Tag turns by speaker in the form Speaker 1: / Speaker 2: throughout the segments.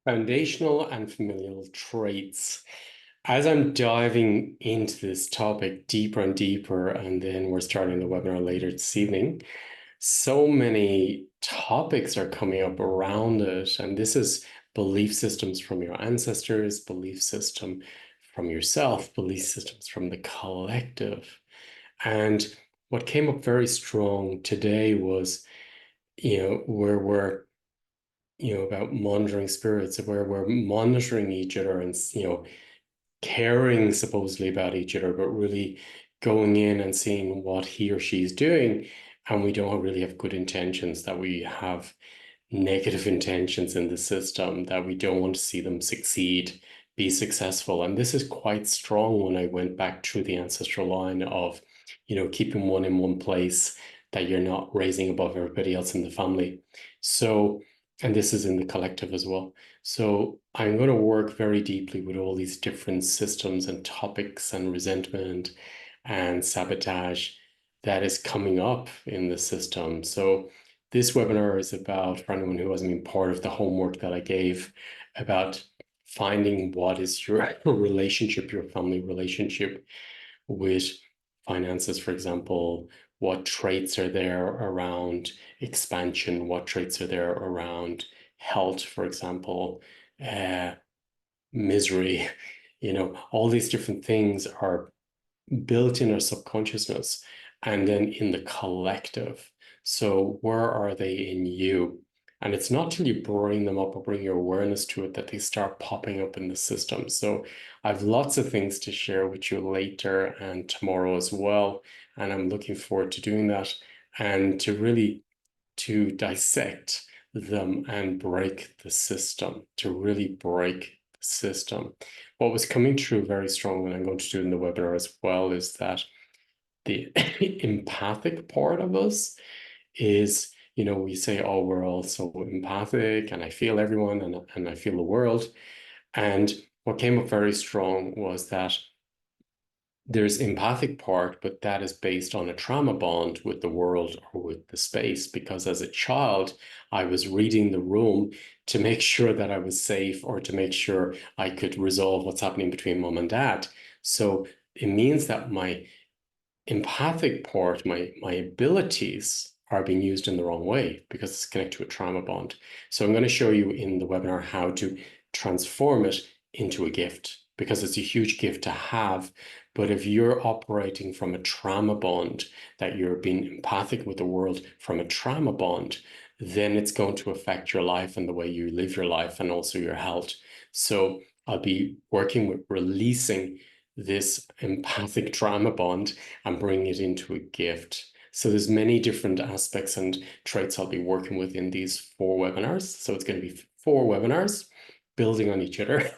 Speaker 1: Foundational and familial traits. As I'm diving into this topic deeper and deeper, and then we're starting the webinar later this evening, so many topics are coming up around it. And this is belief systems from your ancestors, belief system from yourself, belief systems from the collective. And what came up very strong today was, where we're about monitoring spirits, where we're monitoring each other and, caring supposedly about each other, but really going in and seeing what he or she is doing. And we don't really have good intentions, that we have negative intentions in the system, that we don't want to see them succeed, be successful. And this is quite strong when I went back through the ancestral line of, keeping one in one place, that you're not raising above everybody else in the family. So, and this is in the collective as well. So I'm going to work very deeply with all these different systems and topics and resentment and sabotage that is coming up in the system. So this webinar is about, for anyone who hasn't been part of the homework that I gave, about finding what is your relationship, your family relationship with finances, for example. What traits are there around expansion? What traits are there around health, for example? Misery, all these different things are built in our subconsciousness and then in the collective. So where are they in you? And it's not till you bring them up or bring your awareness to it that they start popping up in the system. So I've lots of things to share with you later and tomorrow as well. And I'm looking forward to doing that and to really to dissect them and break the system, to really break the system. What was coming through very strong, and I'm going to do in the webinar as well, is that the empathic part of us is, we say, oh, we're all so empathic and I feel everyone and I feel the world. And what came up very strong was that there's empathic part, but that is based on a trauma bond with the world or with the space. Because as a child, I was reading the room to make sure that I was safe or to make sure I could resolve what's happening between mom and dad. So it means that my empathic part, my abilities are being used in the wrong way because it's connected to a trauma bond. So I'm going to show you in the webinar how to transform it into a gift, because it's a huge gift to have. But if you're operating from a trauma bond, that you're being empathic with the world from a trauma bond, then it's going to affect your life and the way you live your life and also your health. So I'll be working with releasing this empathic trauma bond and bringing it into a gift. So there's many different aspects and traits I'll be working with in these 4 webinars. So it's going to be 4 webinars building on each other.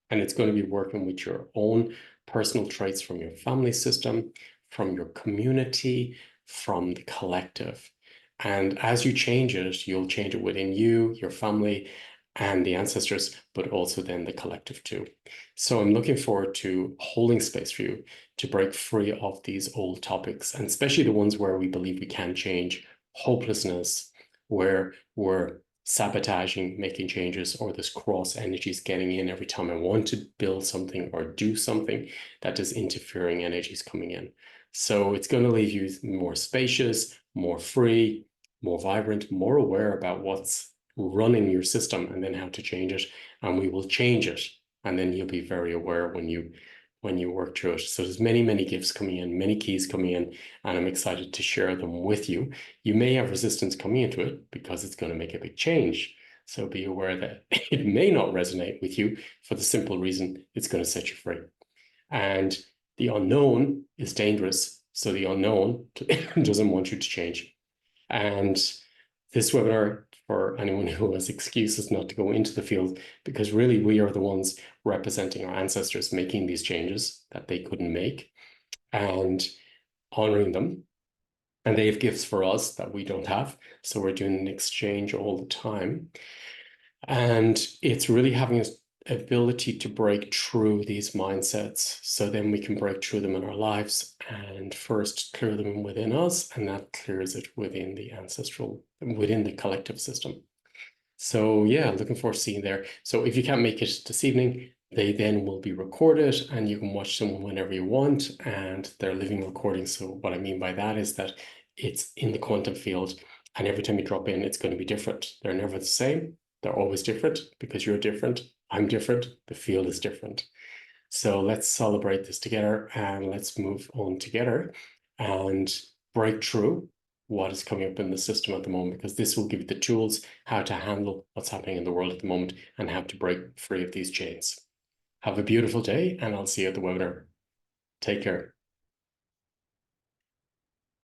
Speaker 1: And it's going to be working with your own personal traits from your family system, from your community, from the collective. And as you change it, you'll change it within you, your family, and the ancestors, but also then the collective too. So I'm looking forward to holding space for you to break free of these old topics, and especially the ones where we believe we can change, hopelessness, where we're sabotaging, making changes, or this cross energy is getting in every time I want to build something or do something, that is interfering energies coming in. So it's going to leave you more spacious, more free, more vibrant, more aware about what's running your system and then how to change it. And we will change it. And then you'll be very aware when you work through it. So there's many, many gifts coming in, many keys coming in, and I'm excited to share them with you. You may have resistance coming into it because it's going to make a big change. So be aware that it may not resonate with you for the simple reason it's going to set you free. And the unknown is dangerous. So the unknown doesn't want you to change. And this webinar, for anyone who has excuses not to go into the field, because really we are the ones representing our ancestors making these changes that they couldn't make and honoring them. And they have gifts for us that we don't have. So we're doing an exchange all the time. And it's really having an ability to break through these mindsets. So then we can break through them in our lives and first clear them within us, and that clears it within the ancestral, within the collective system. So yeah, looking forward to seeing you there. So if you can't make it this evening, they then will be recorded and you can watch them whenever you want, and they're living recordings. So what I mean by that is that it's in the quantum field, and every time you drop in, it's going to be different. They're never the same. They're always different because you're different. I'm different. The field is different. So let's celebrate this together and let's move on together and break through what is coming up in the system at the moment, because this will give you the tools how to handle what's happening in the world at the moment and how to break free of these chains. Have a beautiful day, and I'll see you at the webinar. Take care.